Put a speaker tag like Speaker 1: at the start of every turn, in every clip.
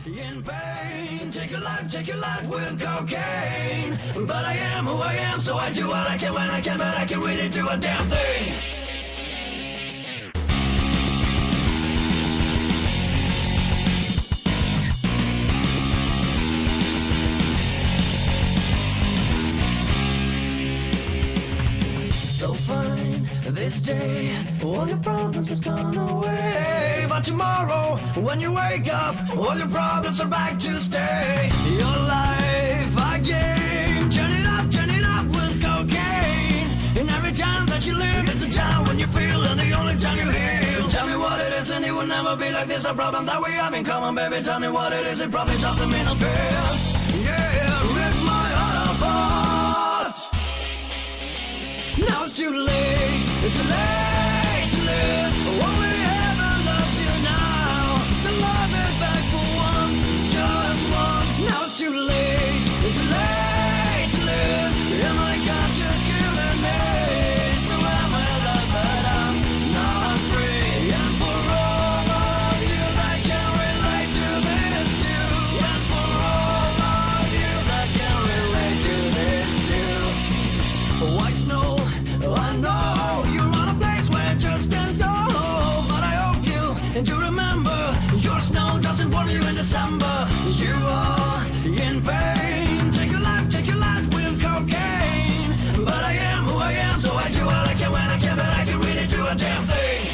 Speaker 1: In pain, take your life with cocaine. But I am who I am, so I do what I can when I can, but I can really do a damn thing. So fine, this day, all your problems has gone away. But tomorrow, when you wake up, all your problems are back to stay. Your life again, turn it up with cocaine. And every time that you live, it's a time when you feel, and the only time you heal. Tell me what it is, and it will never be like this. A problem that we have in common, baby. Tell me what it is, it probably just a mental pills. Yeah, rip my heart apart. Now it's too late, it's too late to live. Only heaven loves you now. So love it back for once, just once. Now it's too late, it's too late to live. And my conscience killing me. So am I alive, but I'm not free. And for all of you that can relate to this too. And for all of you that can relate to this. December. You are in pain. Take your life with cocaine. But I am who I am, so I do what I can when I can, but I can really do a damn thing.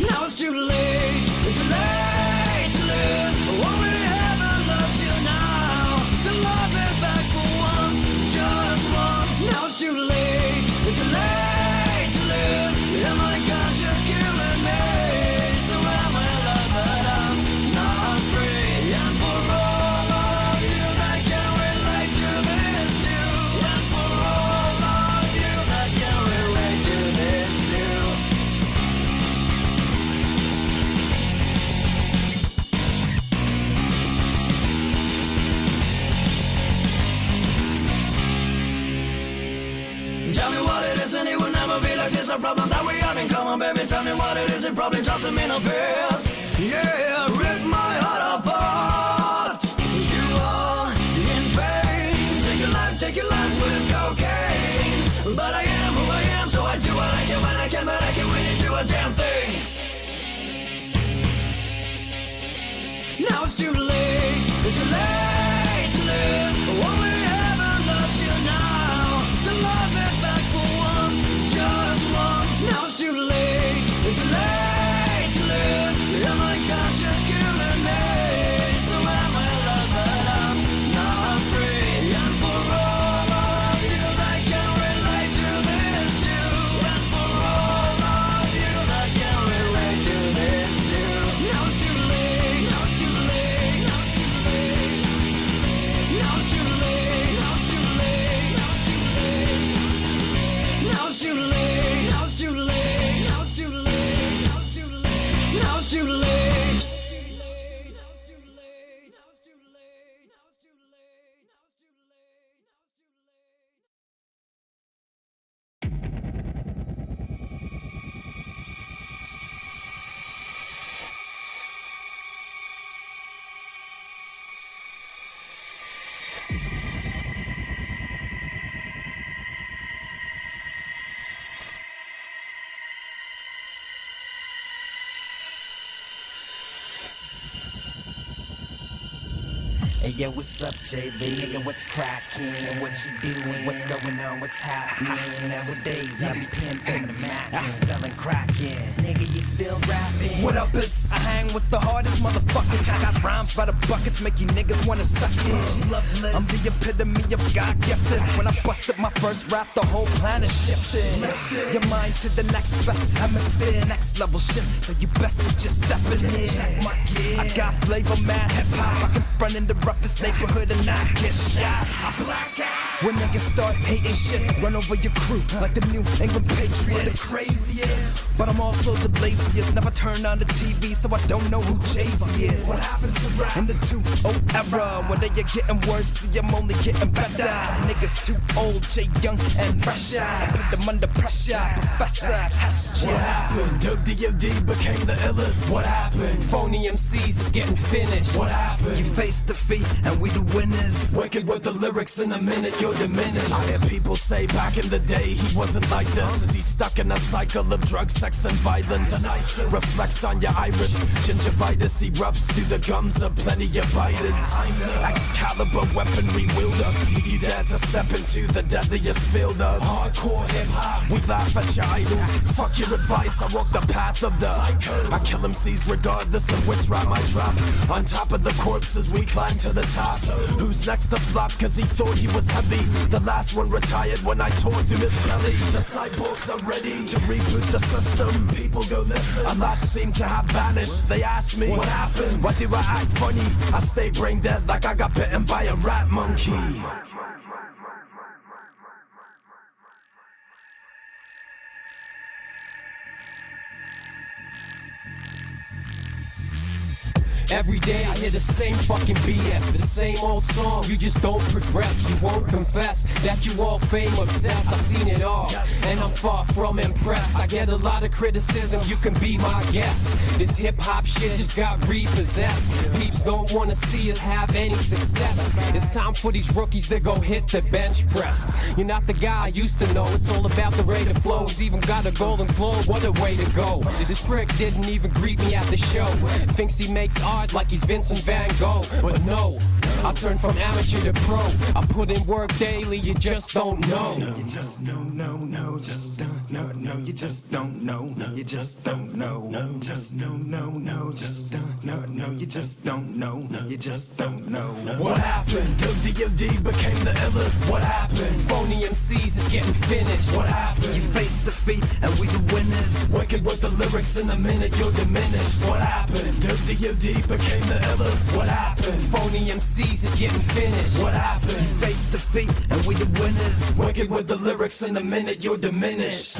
Speaker 1: Now it's too late, it's too late to live. Only heaven loves you now. So love me back for once, just once. Now it's too late, it's too late to live. And my conscience killing me. So am I love, but I'm not free. And for all of you that can relate to this too. And for all of you that can relate to this too. Tell me what it is and it will never be like this. A problem that we have in common, baby. Tell me what it is, it probably doesn't mean a piss. Yeah, rip my heart apart. You are in pain. Take your life with cocaine. But I am who I am, so I do what I can when I can, but I can really do a damn thing. Now it's too late, it's too late to live. Only heaven loves you now. So love me back for once, just once. Now it's too late, it's too late to live. And my conscience killing me. So am I love, but I'm not free. And for all of you that can relate to this too. And for all of you that can relate to this too. Now it's too late, now it's too late, now it's too late. Now it's too late, now it's too late, now it's too late. Now it's too late, now it's too late, now it's too late, now it's too late, now it's too late.
Speaker 2: Hey yo, what's up, JV? Nigga, what's crackin'? What you doing? What's going on? What's happening? Nowadays, I be pimpin' the Mac, selling crackin'. Nigga, you still rapping?
Speaker 3: What up, is I hang with the hardest motherfuckers. I got rhymes by the buckets, make you niggas wanna suck it. I'm the epitome of God gifted. When I busted my first rap, the whole planet shifted. Your mind to the next best hemisphere, next level shit. So you best to just step in here. I got flavor, mad hip hop. I can front in the roughest neighborhood and not get shot. I black out. When niggas start hating shit, run over your crew like the New England Patriots. The craziest, but I'm also the laziest. Never turn on the TV, so I don't know who Jay-Z is. What happened to rap in the 2-0 era? Whether you're getting worse, see I'm only getting better. Niggas too old, Jay Young and fresher. I put them under pressure, Professor, test ya.
Speaker 4: What happened? Dope D.O.D. became the illest. What happened?
Speaker 2: Phony MCs is getting finished.
Speaker 4: What happened?
Speaker 3: You face defeat and we the winners.
Speaker 4: Wicked with the lyrics in a minute, you're diminished. I hear people say back in the day he wasn't like this. Is he stuck in a cycle of drugs, sex and violence? Reflects on your iris, gingivitis erupts through the gums of plenty of biters. Excalibur weaponry wielder, you dare to step into the deadliest field of hardcore hip-hop. We laugh at your idols, fuck your advice, I walk the path of the psycho. I kill MCs regardless of which rhyme I drop. On top of the corpses we climb to the top. Who's next to flop cause he thought he was heavy? The last one retired when I tore through his belly. The cyborgs are ready to reboot the system. People go listen. A lot seem to have vanished. They ask me, what happened? Why do I act funny? I stay brain dead like I got bitten by a rat monkey.
Speaker 2: Every day I hear the same fucking BS, the same old song, you just don't progress. You won't confess that you all fame obsessed. I've seen it all, and I'm far from impressed. I get a lot of criticism, you can be my guest. This hip-hop shit just got repossessed. Peeps don't wanna see us have any success. It's time for these rookies to go hit the bench press. You're not the guy I used to know, it's all about the rate of flows. Even got a golden globe, what a way to go. This prick didn't even greet me at the show. Thinks he makes art hard like he's Vincent Van Gogh. But no, I turned from amateur to pro. I put in work daily, you just don't know.
Speaker 4: No, you just no, just don't know, you just don't know, you just don't know, just no, just don't know, you just don't know, you just don't know. What happened? DOD became the illest. What happened?
Speaker 2: Phony MCs is getting finished.
Speaker 4: What happened?
Speaker 3: You face defeat and we the winners.
Speaker 4: Wicked with the lyrics, in a minute you're diminished. What happened? DOD became the illest. What happened?
Speaker 2: Phony MCs is getting finished.
Speaker 4: What happened?
Speaker 3: You face defeat and we the winners.
Speaker 4: Wicked with the lyrics, in a minute you're diminished.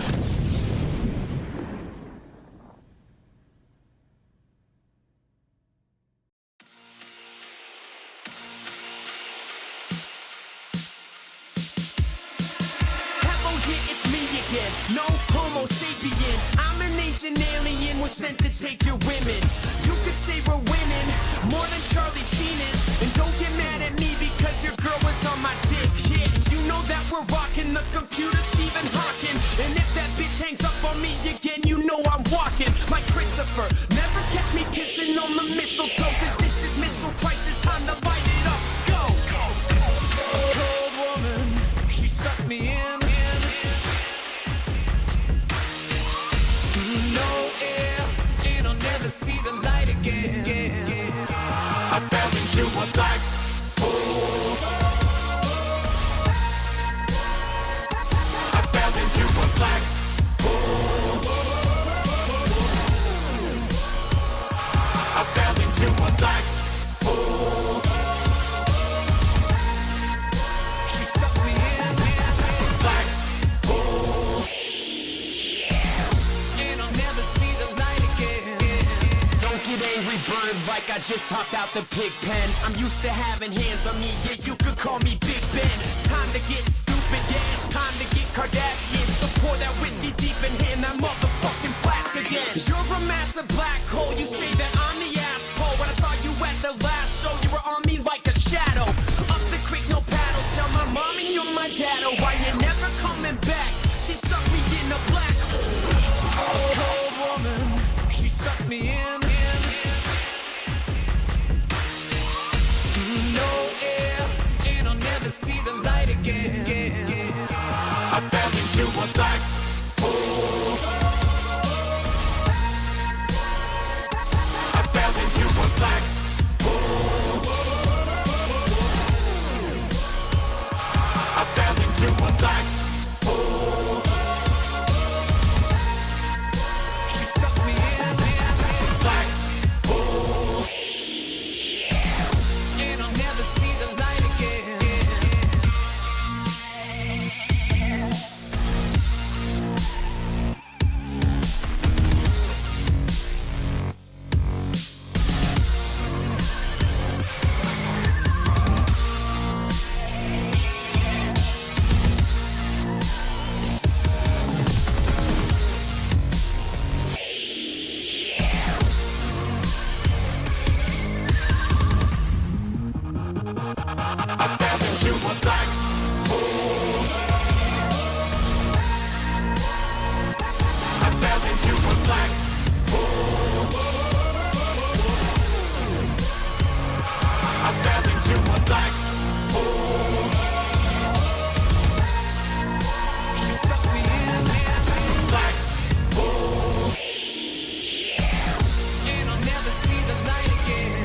Speaker 5: No homo sapien, I'm an ancient alien, was sent to take your women. You could say we're winning, more than Charlie Sheen is. And don't get mad at me because your girl was on my dick. Yeah, you know that we're rocking the computer Stephen Hawking. And if that bitch hangs up on me again, you know I'm walking like Christopher. Never catch me kissing on the mistletoe, cause this is missile crisis, time to light it up. Go! A cold woman, she sucked me in. See the light again.
Speaker 4: I fell into a black hole. I fell into a black hole. I fell into a black hole.
Speaker 5: She sucked me in.
Speaker 4: Black hole.
Speaker 5: And I'll never see the light again.
Speaker 6: Get angry bird like I just hopped out the pig pen. I'm used to having hands on me, yeah, you could call me Big Ben. It's time to get stupid, yeah, it's time to get Kardashian. So pour that whiskey deep and hand that motherfucking flask again. You're a massive black hole, you say that I'm the asshole. When I saw you at the last show, you were on me like a shadow. Up the creek, no paddle, tell my mommy you're my dad. Oh, why you never coming back? She sucked me in a black hole.
Speaker 5: A cold woman, she sucked me in. And I'll never see the light again.
Speaker 4: I fell into a black hole. I fell into a black hole. I fell into a black hole.
Speaker 5: She sucked me in.
Speaker 4: Black hole.
Speaker 5: And I'll never see the light again.
Speaker 4: I fell into a black hole. I fell into a black hole. I fell into a black hole.
Speaker 5: She sucked me in.
Speaker 4: Black hole.
Speaker 5: And I'll never see the light again.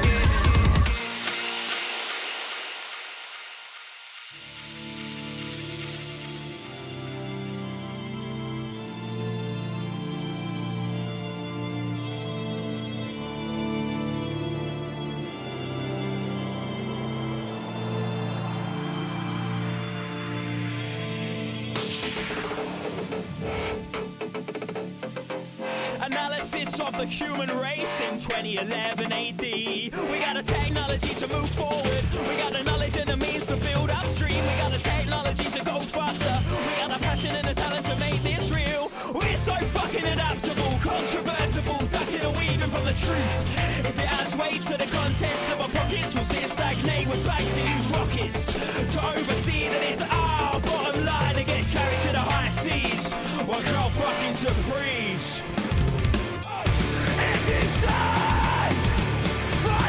Speaker 7: Analysis of the human race in 2011 AD. We got a technology to move forward. We got the knowledge and the means to build upstream. We got the technology to go faster. We got the passion and the talent to make this real. We're so fucking adaptable, controvertible, ducking and weaving from the truth. If it adds weight to the contents of our pockets, we'll sit and stagnate with bags and use rockets to oversee that it's our bottom line that gets carried to the high seas. Well, Carl fucking surprise. If you search for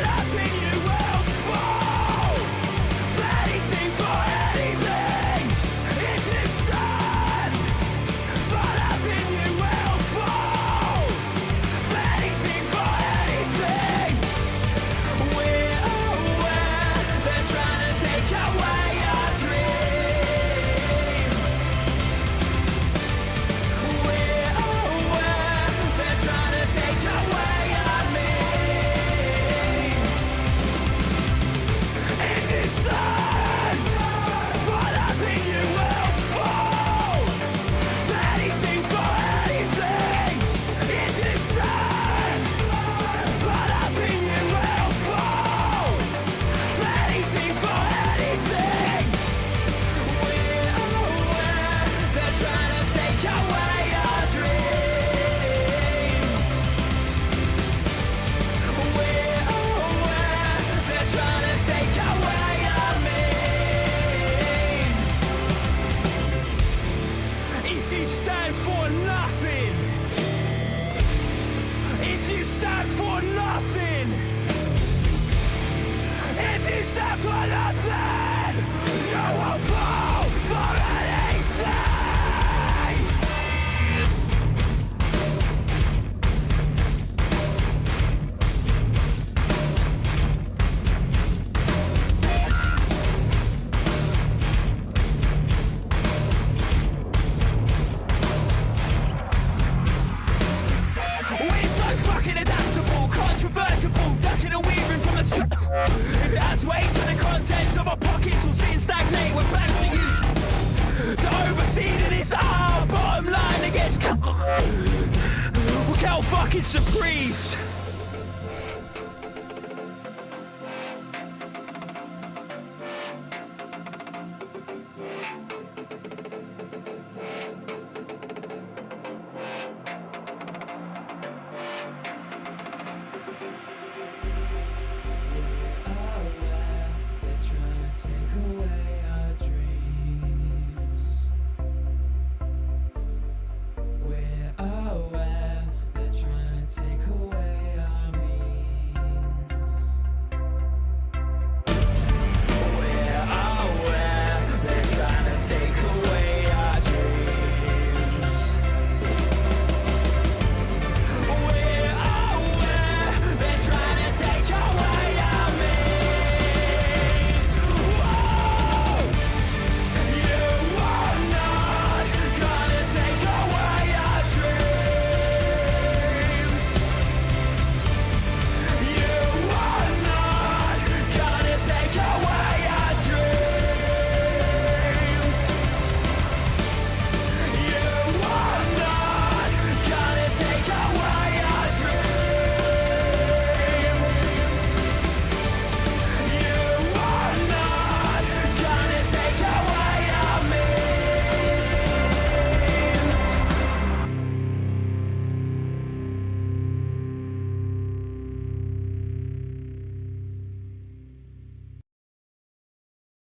Speaker 7: it's a breeze.